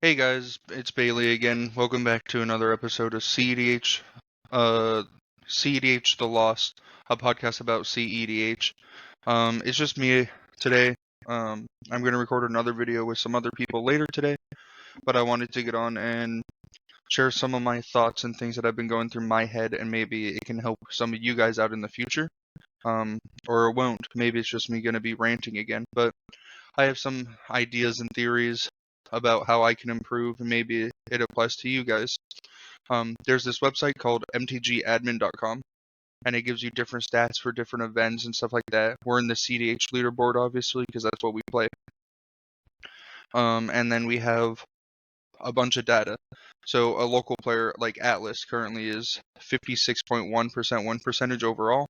Hey guys, it's Bailey again. Welcome back to another episode of uh, CEDH The Lost, a podcast about CEDH. It's just me today. I'm going to record another video with some other people later today, but I wanted to get on and share some of my thoughts and things that I've been going through my head, and maybe it can help some of you guys out in the future. Or it won't. Maybe it's just me going to be ranting again, but I have some ideas and theories about how I can improve, and maybe it applies to you guys. There's this website called mtgadmin.com, and it gives you different stats for different events and stuff like that. We're in the CDH leaderboard, obviously, because that's what we play. And then we have a bunch of data. So a local player like Atlas currently is 56.1% win percentage overall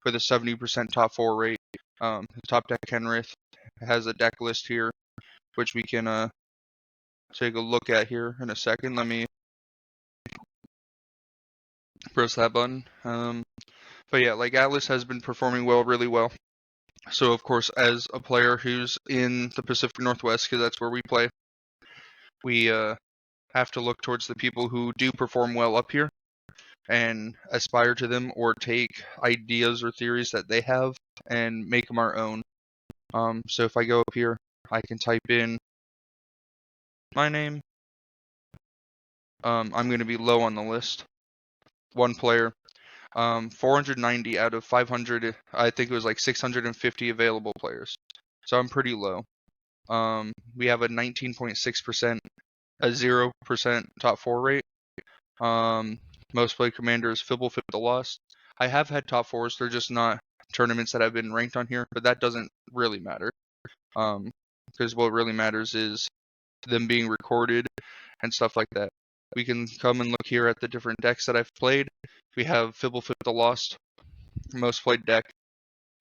with a 70% top 4 rate. Top deck Kenrith has a deck list here, which we can take a look at here in a second. Let me press that button. But yeah, like Atlas has been performing really well. So of course, as a player who's in the Pacific Northwest, because that's where we play, we have to look towards the people who do perform well up here and aspire to them, or take ideas or theories that they have and make them our own. So if I go up here, I can type in my name. I'm going to be low on the list. One player. 490 out of 500. I think it was like 650 available players. So I'm pretty low. We have a 19.6%, a 0% top 4 rate. Most played commander is the Lost. I have had top 4s, they're just not tournaments that I've been ranked on here, but that doesn't really matter. Because what really matters is them being recorded and stuff like that. We can come and look here at the different decks that I've played. We have the Lost, most played deck,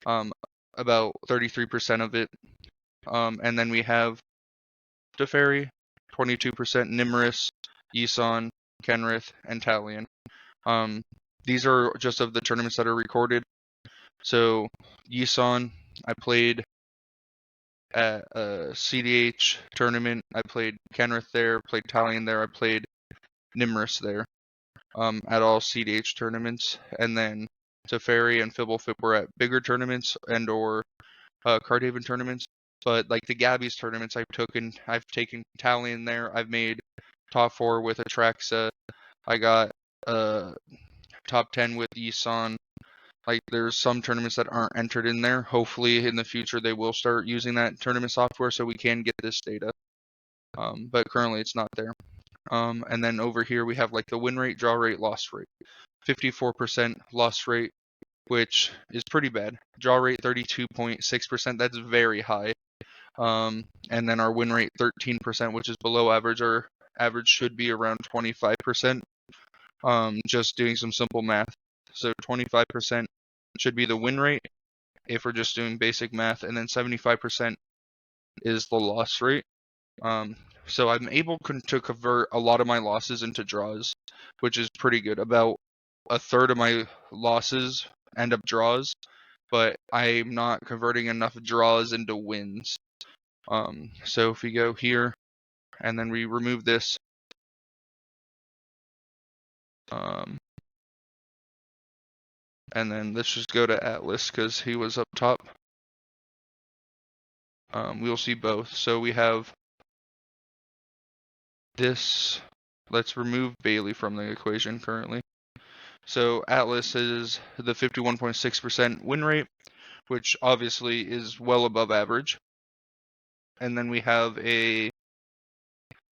about 33% of it. And then we have Teferi, 22%, Nimrus, Yisan, Kenrith, and Talion. These are just of the tournaments that are recorded. So Yisan, I played at a CDH tournament. I played Kenrith there, played Talion there, I played Nimrus there, at all CDH tournaments. And then Teferi and Fibblefip were at bigger tournaments and or Cardhaven tournaments. But like the Gabby's tournaments, I've taken Talion there. I've made top 4 with Atraxa. I got top 10 with Yisan. Like there's some tournaments that aren't entered in there. Hopefully in the future they will start using that tournament software so we can get this data. But currently it's not there. And then over here we have like the win rate, draw rate, loss rate. 54% loss rate, which is pretty bad. Draw rate 32.6%, that's very high. And then our win rate 13%, which is below average. Our average should be around 25%. Just doing some simple math. So 25% should be the win rate if we're just doing basic math, and then 75% is the loss rate. So I'm able to convert a lot of my losses into draws, which is pretty good. About a third of my losses end up draws, but I'm not converting enough draws into wins. So if we go here and then we remove this, and then let's just go to Atlas because he was up top. We'll see both. So we have this. Let's remove Bailey from the equation currently. So Atlas is the 51.6% win rate, which obviously is well above average. And then we have a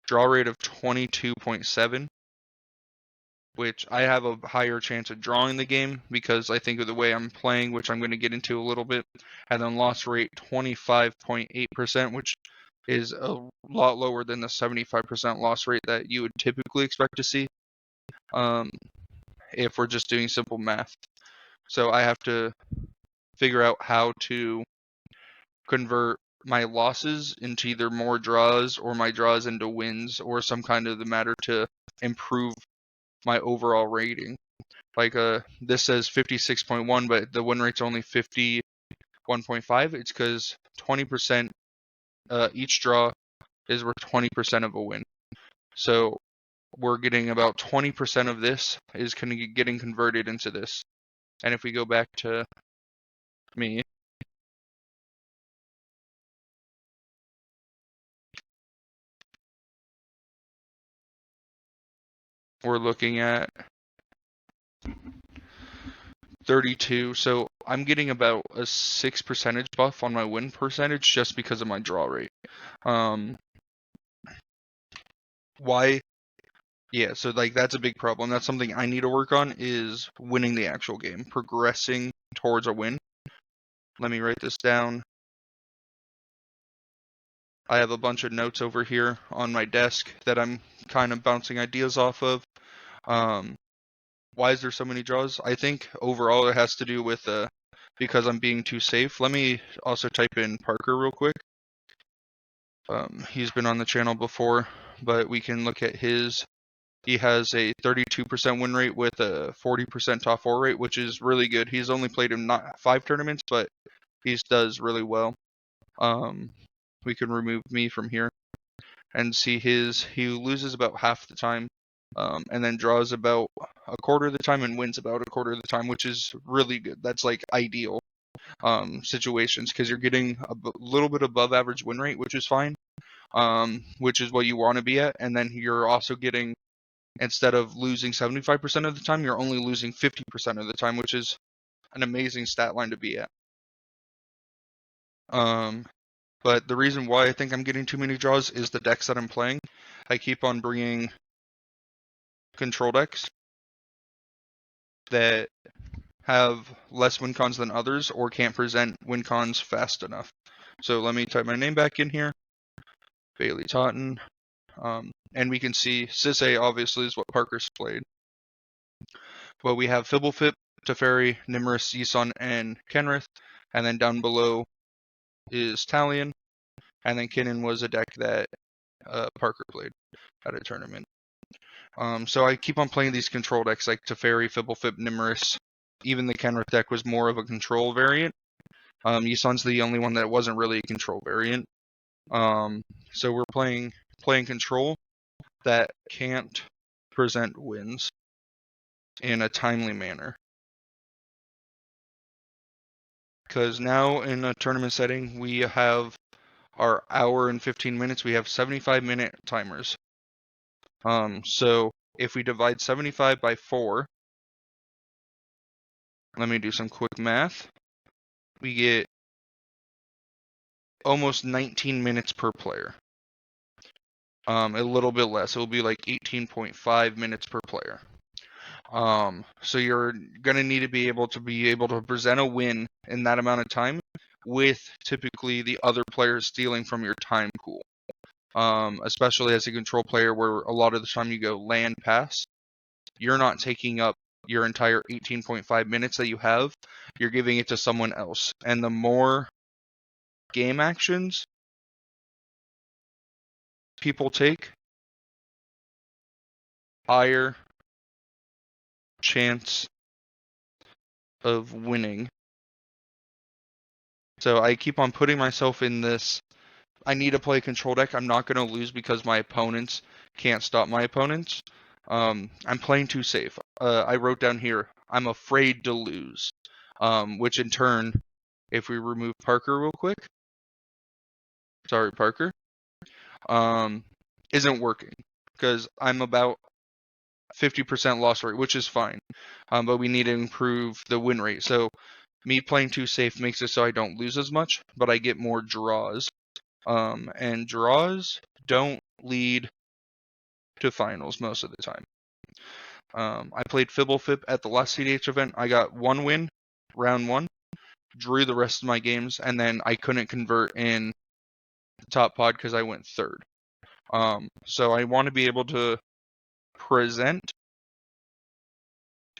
draw rate of 22.7, which I have a higher chance of drawing the game because I think of the way I'm playing, which I'm going to get into a little bit. And then loss rate 25.8%, which is a lot lower than the 75% loss rate that you would typically expect to see if we're just doing simple math. So I have to figure out how to convert my losses into either more draws or my draws into wins or some kind of the matter to improve my overall rating. Like this says 56.1, but the win rate's only 51.5. It's because 20% each draw is worth 20% of a win. So we're getting about 20% of this is getting converted into this. And if we go back to me, we're looking at 32. So I'm getting about a 6 percentage buff on my win percentage just because of my draw rate. Why? Yeah, so like that's a big problem. That's something I need to work on is winning the actual game, progressing towards a win. Let me write this down. I have a bunch of notes over here on my desk that I'm kind of bouncing ideas off of. Why is there so many draws? I think overall it has to do with because I'm being too safe. Let me also type in Parker real quick. He's been on the channel before, but we can look at his. He has a 32% win rate with a 40% top 4 rate, which is really good. He's only played in not 5 tournaments, but he does really well. We can remove me from here and see his. He loses about half the time, and then draws about a quarter of the time and wins about a quarter of the time, which is really good. That's like ideal situations because you're getting a little bit above average win rate, which is fine, which is what you want to be at, and then you're also getting, instead of losing 75% of the time, you're only losing 50% of the time, which is an amazing stat line to be at. But the reason why I think I'm getting too many draws is the decks that I'm playing. I keep on bringing control decks that have less win cons than others or can't present win cons fast enough. So let me type my name back in here, Bailey Totten, and we can see Sisay obviously is what Parker's played. But we have Fibblefip, Teferi, Nimrus, Yisun, and Kenrith, and then down below is Talion, and then Kinnan was a deck that Parker played at a tournament. So I keep on playing these control decks like Teferi, Fibblefip, Nimrus. Even the Kenrith deck was more of a control variant. Yisun's the only one that wasn't really a control variant. So we're playing control that can't present wins in a timely manner. Because now in a tournament setting, we have our hour and 15 minutes. We have 75-minute timers. So if we divide 75 by 4, let me do some quick math. We get almost 19 minutes per player. A little bit less. It will be like 18.5 minutes per player. So you're gonna need to be able to present a win in that amount of time, with typically the other players stealing from your time pool. Especially as a control player, where a lot of the time you go land pass, you're not taking up your entire 18.5 minutes that you have. You're giving it to someone else, and the more game actions people take, higher chance of winning. So I keep on putting myself in this. I need to play control deck. I'm not going to lose because my opponents can't stop my opponents. I'm playing too safe. I wrote down here, I'm afraid to lose. Which in turn, if we remove Parker real quick, sorry Parker, isn't working because I'm about 50% loss rate, which is fine. But we need to improve the win rate. So me playing too safe makes it so I don't lose as much, but I get more draws. And draws don't lead to finals most of the time. I played Fibblefip at the last CDH event. I got 1 win, round 1, drew the rest of my games, and then I couldn't convert in the top pod because I went 3rd. So I want to be able to present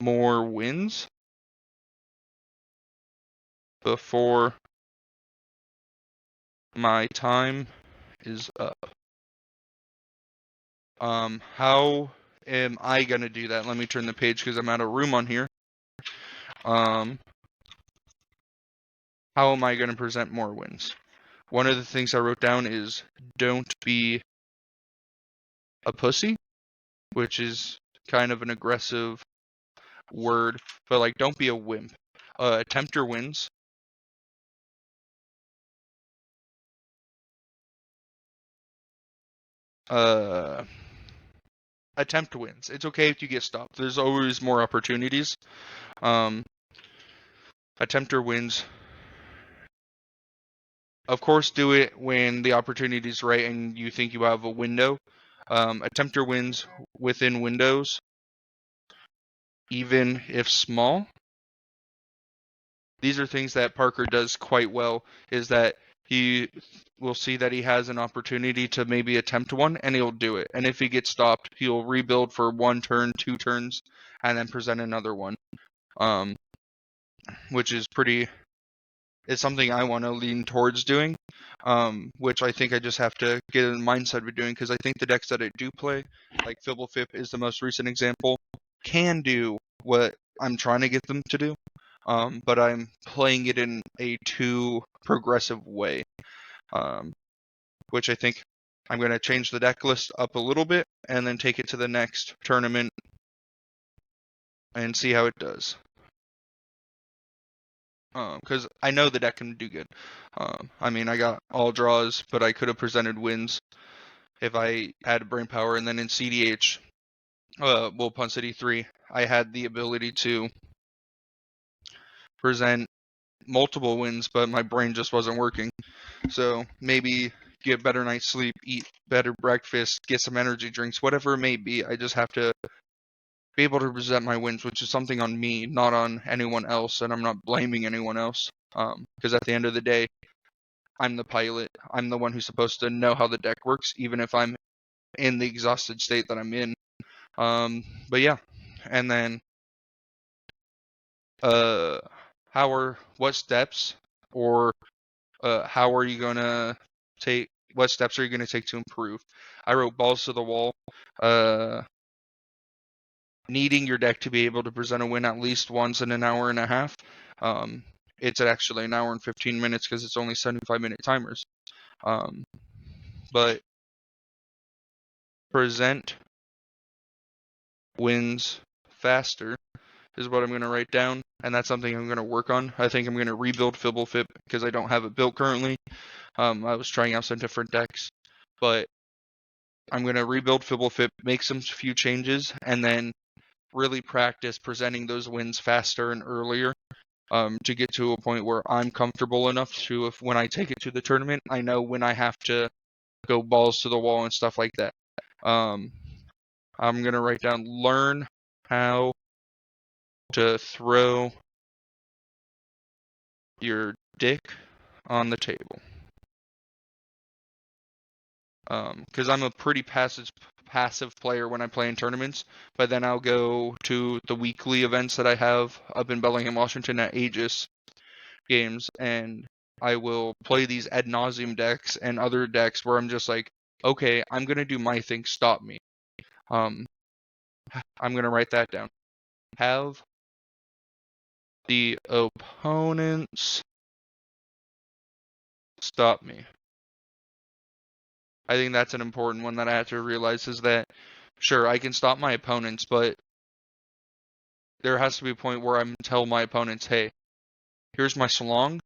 more wins before my time is up. How am I going to do that? Let me turn the page because I'm out of room on here. How am I going to present more wins? One of the things I wrote down is don't be a pussy, which is kind of an aggressive word, but like don't be a wimp. Tempter wins. Attempt wins. It's okay if you get stopped. There's always more opportunities. Attempter wins. Of course, do it when the opportunity is right and you think you have a window. Attempter wins within windows, even if small. These are things that Parker does quite well, is that he will see that he has an opportunity to maybe attempt one, and he'll do it. And if he gets stopped, he'll rebuild for 1 turn, 2 turns, and then present another one. Which is it's something I want to lean towards doing, which I think I just have to get in the mindset of doing, because I think the decks that I do play, like Fibblefip is the most recent example, can do what I'm trying to get them to do, but I'm playing it in a too progressive way, which I think I'm going to change the deck list up a little bit and then take it to the next tournament and see how it does. Because I know the deck can do good. I mean, I got all draws, but I could have presented wins if I had brain power. And then in CDH, Pun City 3, I had the ability to present multiple wins, but my brain just wasn't working. So maybe get better night's sleep, eat better breakfast, get some energy drinks, whatever it may be. I just have to be able to present my wins, which is something on me, not on anyone else, and I'm not blaming anyone else. Because at the end of the day, I'm the pilot. I'm the one who's supposed to know how the deck works, even if I'm in the exhausted state that I'm in. But yeah, and then what steps or how are you gonna take? What steps are you gonna take to improve? I wrote balls to the wall. Needing your deck to be able to present a win at least once in an hour and a half. It's actually an hour and 15 minutes because it's only 75-minute timers. But present wins faster is what I'm going to write down, and that's something I'm going to work on. I think I'm going to rebuild Fibblefip because I don't have it built currently. I was trying out some different decks, but I'm going to rebuild Fibblefip, make some few changes, and then really practice presenting those wins faster and earlier, to get to a point where I'm comfortable enough to, if when I take it to the tournament, I know when I have to go balls to the wall and stuff like that. I'm going to write down learn how to throw your dick on the table. Because I'm a pretty passive player when I play in tournaments, but then I'll go to the weekly events that I have up in Bellingham, Washington at Aegis games, and I will play these ad nauseum decks and other decks where I'm just like, okay, I'm going to do my thing, stop me. I'm going to write that down. Have the opponents stop me. I think that's an important one that I have to realize, is that, sure, I can stop my opponents, but there has to be a point where I'm tell my opponents, hey, here's my slong,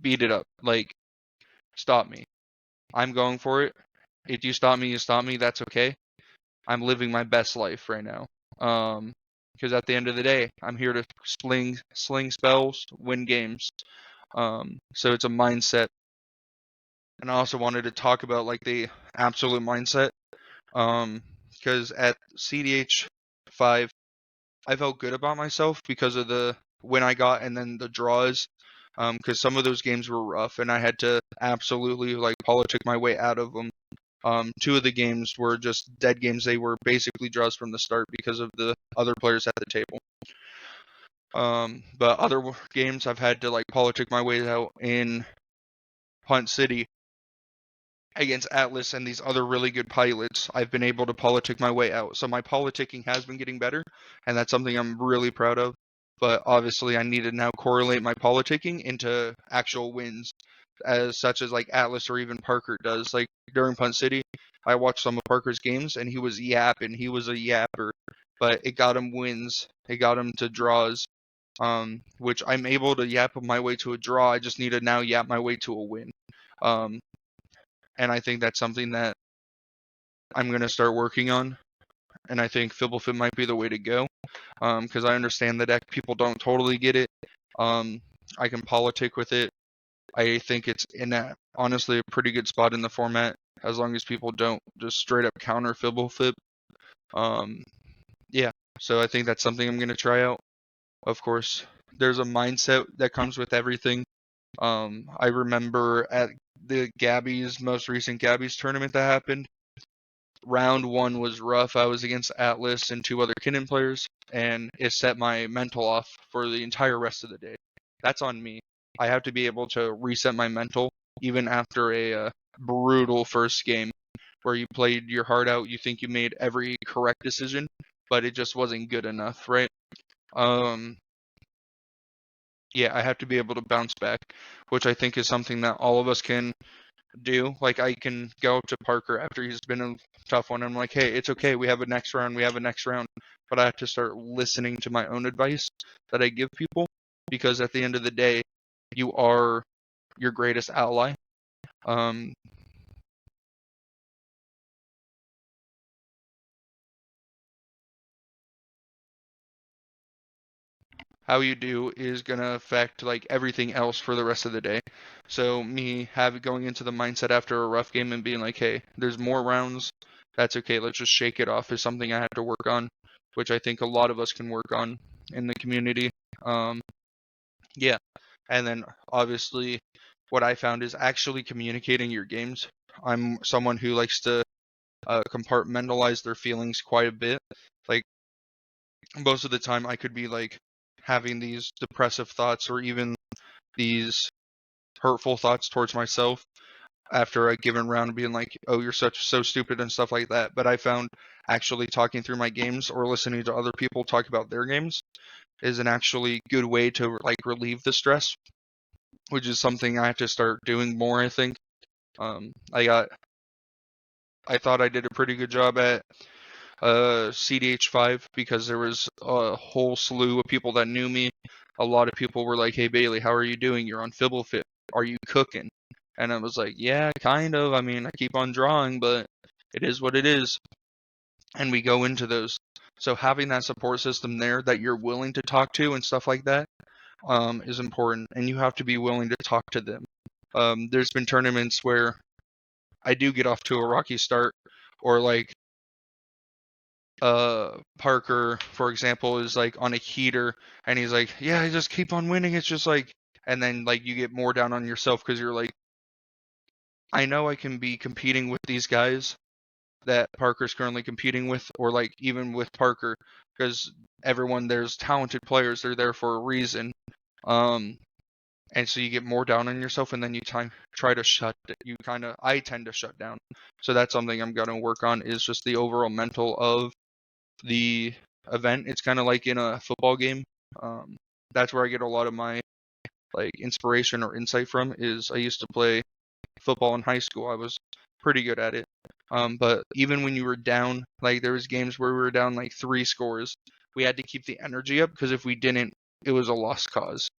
beat it up. Like, stop me. I'm going for it. If you stop me, that's okay. I'm living my best life right now. Because at the end of the day, I'm here to sling spells, win games. So it's a mindset. And I also wanted to talk about like the absolute mindset. Because at CDH 5, I felt good about myself because of the win I got and then the draws. Because some of those games were rough and I had to absolutely like politic my way out of them. 2 of the games were just dead games. They were basically draws from the start because of the other players at the table. But other games I've had to like politic my way out in Punt City against Atlas and these other really good pilots. I've been able to politic my way out. So my politicking has been getting better, and that's something I'm really proud of. But obviously I need to now correlate my politicking into actual wins, as such as like Atlas or even Parker does. Like during Punt City, I watched some of Parker's games and he was yapping. He was a yapper, but it got him wins. It got him to draws. Which I'm able to yap my way to a draw. I just need to now yap my way to a win. And I think that's something that I'm gonna start working on. And I think Fibblefib might be the way to go. Because I understand the deck. People don't totally get it. I can politic with it. I think it's in that honestly a pretty good spot in the format as long as people don't just straight up counter Fibblefib. Yeah, so I think that's something I'm gonna try out. Of course, there's a mindset that comes with everything. I remember at the Gabby's most recent Gabby's tournament that happened. Round 1 was rough. I was against Atlas and 2 other Kinnan players, and it set my mental off for the entire rest of the day. That's on me. I have to be able to reset my mental even after a brutal first game where you played your heart out. You think you made every correct decision, but it just wasn't good enough, right? Yeah, I have to be able to bounce back, which I think is something that all of us can do. Like I can go up to Parker after he's been a tough one. I'm like, hey, it's okay. We have a next round. We have a next round. But I have to start listening to my own advice that I give people because at the end of the day, you are your greatest ally. How you do is gonna affect like everything else for the rest of the day. So me going into the mindset after a rough game and being like, hey, there's more rounds. That's okay. Let's just shake it off is something I have to work on, which I think a lot of us can work on in the community. Yeah, and then obviously what I found is actually communicating your games. I'm someone who likes to compartmentalize their feelings quite a bit. Like most of the time I could be like having these depressive thoughts or even these hurtful thoughts towards myself after a given round being like, oh, you're so stupid and stuff like that. But I found actually talking through my games or listening to other people talk about their games is an actually good way to like relieve the stress, which is something I have to start doing more, I think. I thought I did a pretty good job at CDH5 because there was a whole slew of people that knew me. A lot of people were like, hey Bailey, how are you doing? You're on Fibblefip. Are you cooking? And I was like, yeah, kind of. I mean, I keep on drawing, but it is what it is. And we go into those. So having that support system there that you're willing to talk to and stuff like that is important. And you have to be willing to talk to them. There's been tournaments where I do get off to a rocky start, or like Parker, for example, is like on a heater and he's like, yeah, I just keep on winning. It's just like, and then like you get more down on yourself because you're like, I know I can be competing with these guys that Parker's currently competing with, or like even with Parker, because everyone there's talented players. They're there for a reason. And so you get more down on yourself, and then you try to I tend to shut down. So that's something I'm gonna work on is just the overall mental of the event. It's kind of like in a football game. That's where I get a lot of my like inspiration or insight from. Is I used to play football in high school. I was pretty good at it. But even when you were down, like there was games where we were down like 3 scores, we had to keep the energy up because if we didn't, it was a lost cause,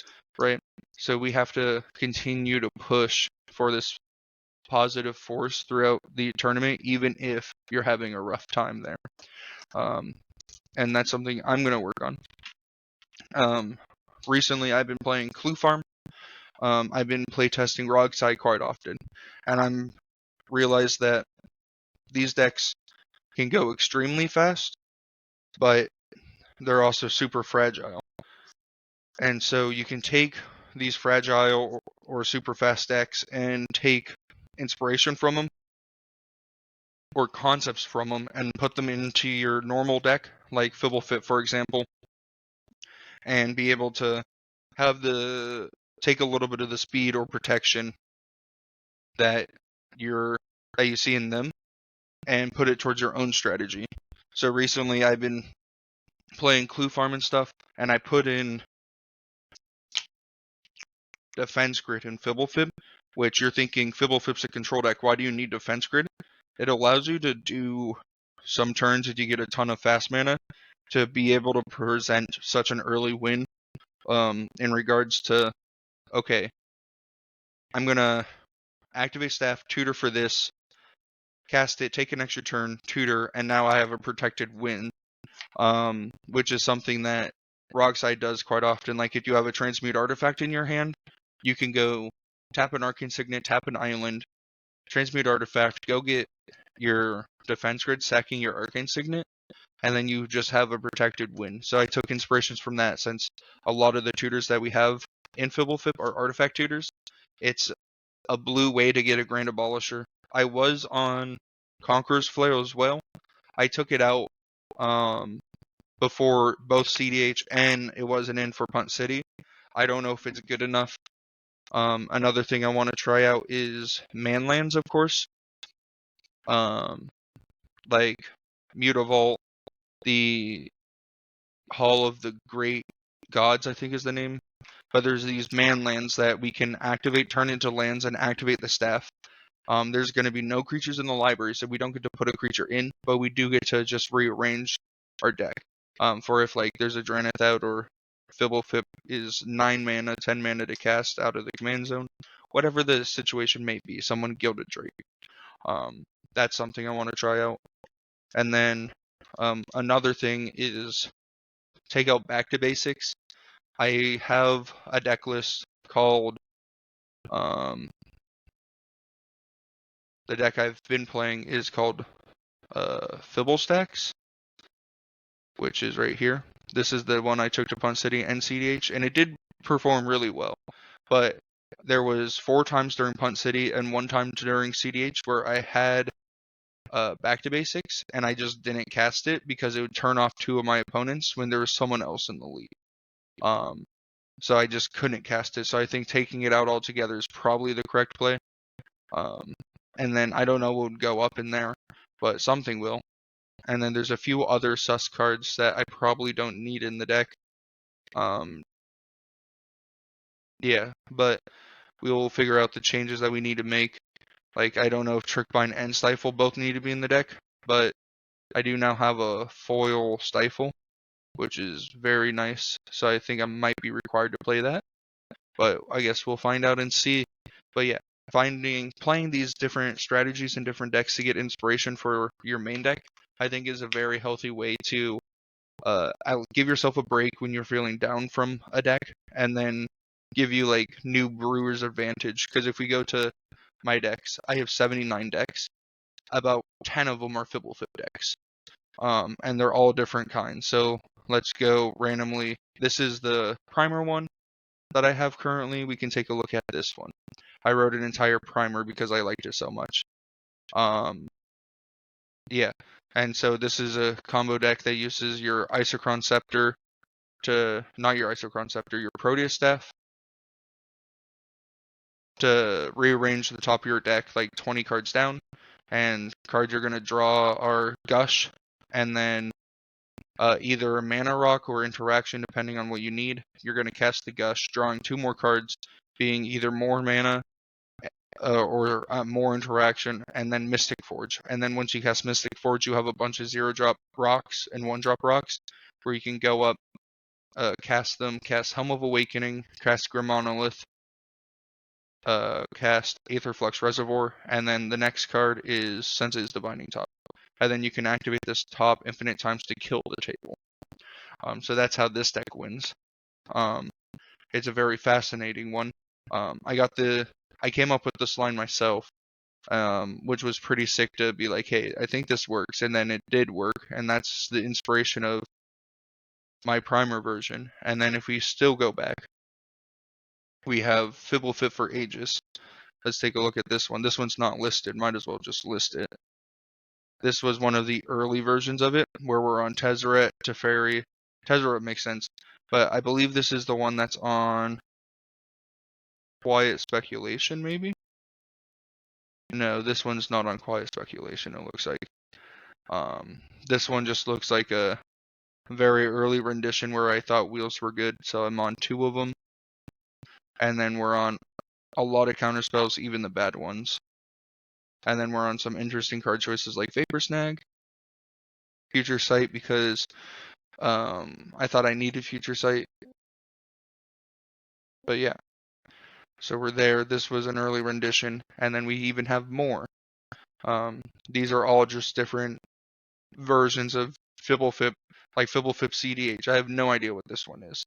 right? So we have to continue to push for this positive force throughout the tournament, even if you're having a rough time there. And that's something I'm going to work on. Recently, I've been playing Clue Farm. I've been playtesting Rogside quite often, and I'm realized that these decks can go extremely fast, but they're also super fragile. And so you can take these fragile or super fast decks and take inspiration from them or concepts from them and put them into your normal deck, like Fibblefip, for example, and be able to take a little bit of the speed or protection that you see in them and put it towards your own strategy. So recently I've been playing Clue Farm and stuff, and I put in Defense Grid and Fibblefib which you're thinking Fibblefip's a control deck, why do you need Defense Grid? It allows you to do some turns if you get a ton of fast mana to be able to present such an early win in regards to, okay, I'm going to activate Staff, tutor for this, cast it, take an extra turn, tutor, and now I have a protected win, which is something that Rockside does quite often. Like if you have a Transmute Artifact in your hand, you can go tap an Arcane Signet, tap an island, Transmute Artifact, go get your Defense Grid, sacking your Arcane Signet, and then you just have a protected win. So I took inspirations from that, since a lot of the tutors that we have in Fibblefip are artifact tutors. It's a blue way to get a Grand Abolisher. I was on Conqueror's Flail as well. I took it out before both CDH and it wasn't in for Punt City. I don't know if it's good enough. Another thing I want to try out is Manlands, of course. Like Mutavault, the Hall of the Great Gods, I think is the name. But there's these Manlands that we can activate, turn into lands, and activate the staff. There's going to be no creatures in the library, so we don't get to put a creature in, but we do get to just rearrange our deck. For if like there's a Draneth out or Fibblefip is 9 mana, 10 mana to cast out of the command zone, whatever the situation may be, someone Gilded Drake. That's something I want to try out. And then another thing is take out Back to Basics. I have a deck list called the deck I've been playing is called Fibble Stacks, which is right here. This is the one I took to Punt City and CDH, and it did perform really well. But there was 4 times during Punt City and 1 time during CDH where I had Back to Basics, and I just didn't cast it because it would turn off 2 of my opponents when there was someone else in the lead. So I just couldn't cast it. So I think taking it out altogether is probably the correct play. And then I don't know what would go up in there, but something will. And then there's a few other sus cards that I probably don't need in the deck. Yeah, but we will figure out the changes that we need to make. Like, I don't know if Trickbind and Stifle both need to be in the deck, but I do now have a foil Stifle, which is very nice. So I think I might be required to play that. But I guess we'll find out and see. But yeah, playing these different strategies and different decks to get inspiration for your main deck, I think is a very healthy way to give yourself a break when you're feeling down from a deck, and then give you like new brewer's advantage. Because if we go to my decks, I have 79 decks. About 10 of them are Fibblefip decks. And they're all different kinds. So let's go randomly. This is the primer one that I have currently. We can take a look at this one. I wrote an entire primer because I liked it so much. Yeah, and so this is a combo deck that uses your Isochron Scepter not your Isochron Scepter, your Proteus Staff to rearrange the top of your deck like 20 cards down, and cards you're going to draw are Gush, and then either a Mana Rock or Interaction depending on what you need. You're going to cast the Gush, drawing 2 more cards, being either more mana or more interaction, and then Mystic Forge. And then once you cast Mystic Forge, you have a bunch of 0-drop rocks and 1-drop rocks, where you can go up, cast them, cast Helm of Awakening, cast Grim Monolith, cast Aetherflux Reservoir, and then the next card is Sensei's Divining Top. And then you can activate this top infinite times to kill the table. So that's how this deck wins. It's a very fascinating one. I came up with this line myself, which was pretty sick to be like, hey, I think this works, and then it did work, and that's the inspiration of my primer version. And then if we still go back, we have Fibblefip for Aegis. Let's take a look at this one. This one's not listed. Might as well just list it. This was one of the early versions of it, where we're on Tezzeret, Teferi. Tezzeret makes sense, but I believe this is the one that's on Quiet Speculation, maybe? No, this one's not on Quiet Speculation, it looks like. This one just looks like a very early rendition where I thought wheels were good, so I'm on 2 of them. And then we're on a lot of counter spells, even the bad ones. And then we're on some interesting card choices like Vapor Snag, Future Sight, because I thought I needed Future Sight. But yeah. So we're there. This was an early rendition, and then we even have more. These are all just different versions of Fibblefip, like Fibblefip CDH. I have no idea what this one is.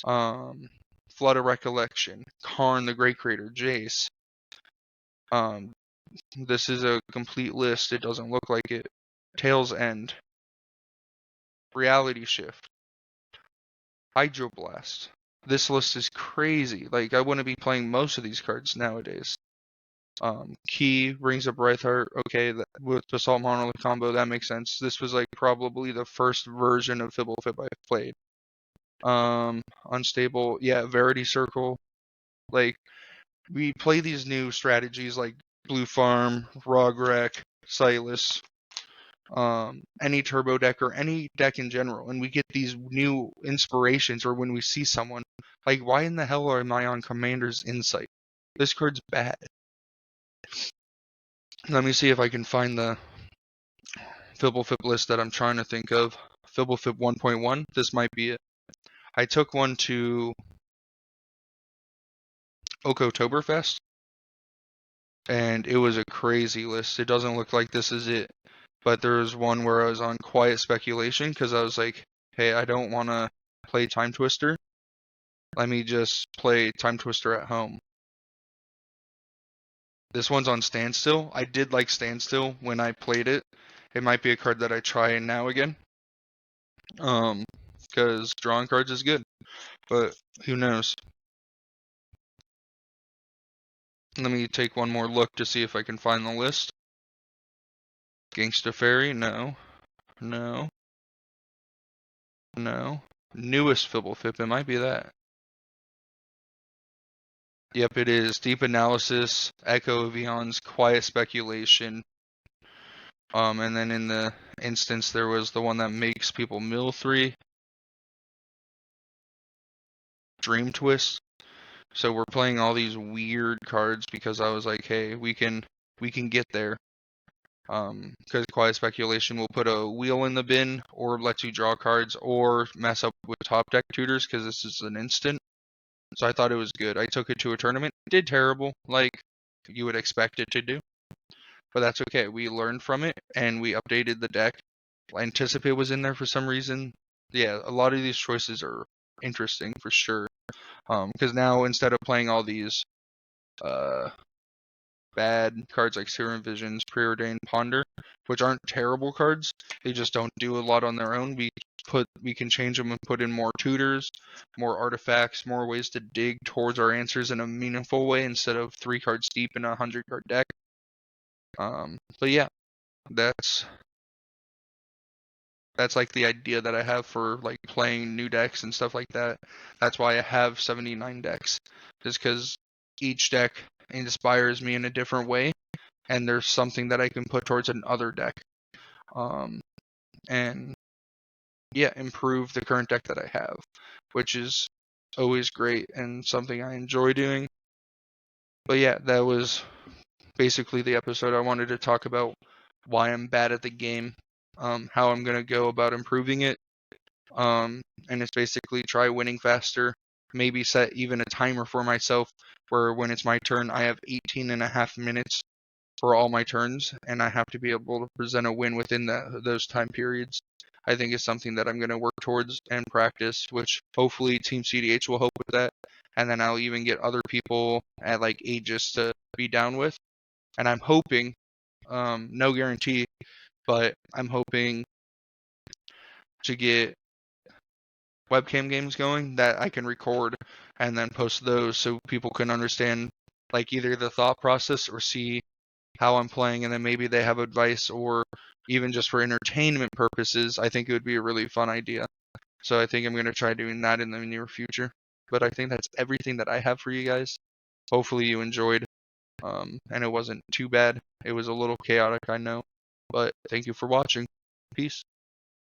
Flood of Recollection, Karn the Great Creator, Jace. This is a complete list. It doesn't look like it. Tail's End, Reality Shift, Hydroblast. This list is crazy. Like, I wouldn't be playing most of these cards nowadays. Key, Rings of Brightheart, okay, with Basalt Monolith combo, that makes sense. This was like probably the first version of Fibblefip I've played. Unstable, yeah, Verity Circle. Like, we play these new strategies like Blue Farm, Rogrek, Silas, any turbo deck or any deck in general, and we get these new inspirations, or when we see someone, like, why in the hell am I on Commander's Insight? This card's bad. Let me see if I can find the Fibblefip list that I'm trying to think of. Fibblefip 1.1, this might be it. I took one to Oktoberfest, and it was a crazy list. It doesn't look like this is it, but there was one where I was on Quiet Speculation, because I was like, hey, I don't want to play Time Twister. Let me just play Time Twister at home. This one's on Standstill. I did like Standstill when I played it. It might be a card that I try now again. Because drawing cards is good, but who knows? Let me take one more look to see if I can find the list. Gangsta Fairy, no. No. No. Newest Fibblefip, it might be that. Yep, it is. Deep Analysis, Echo of Eons, Quiet Speculation. And then in the instance, there was the one that makes people mill 3. Dream Twist. So we're playing all these weird cards because I was like, hey, we can get there. Because Quiet Speculation will put a wheel in the bin, or lets you draw cards, or mess up with top deck tutors, because this is an instant. So I thought it was good. I took it to a tournament. It did terrible, like you would expect it to do. But that's okay. We learned from it, and we updated the deck. Anticipate was in there for some reason. Yeah, a lot of these choices are interesting for sure. Because now, instead of playing all these bad cards like Serum Visions, Preordained, Ponder, which aren't terrible cards, they just don't do a lot on their own. We can change them and put in more tutors, more artifacts, more ways to dig towards our answers in a meaningful way instead of 3 cards deep in a 100-card deck. But yeah, that's like the idea that I have for like playing new decks and stuff like that. That's why I have 79 decks, just because each deck inspires me in a different way, and there's something that I can put towards another deck, and yeah, improve the current deck that I have, which is always great and something I enjoy doing. But yeah, that was basically the episode. I wanted to talk about why I'm bad at the game, how I'm going to go about improving it, and it's basically try winning faster, maybe set even a timer for myself where when it's my turn, I have 18.5 minutes for all my turns, and I have to be able to present a win within those time periods. I think is something that I'm going to work towards and practice, which hopefully Team CDH will help with that, and then I'll even get other people at like Aegis to be down with, and I'm hoping, no guarantee, but I'm hoping to get webcam games going that I can record and then post those so people can understand like either the thought process or see how I'm playing, and then maybe they have advice, or even just for entertainment purposes. I think it would be a really fun idea. So I think I'm going to try doing that in the near future. But I think that's everything that I have for you guys. Hopefully you enjoyed, and it wasn't too bad. It was a little chaotic, I know. But thank you for watching. Peace.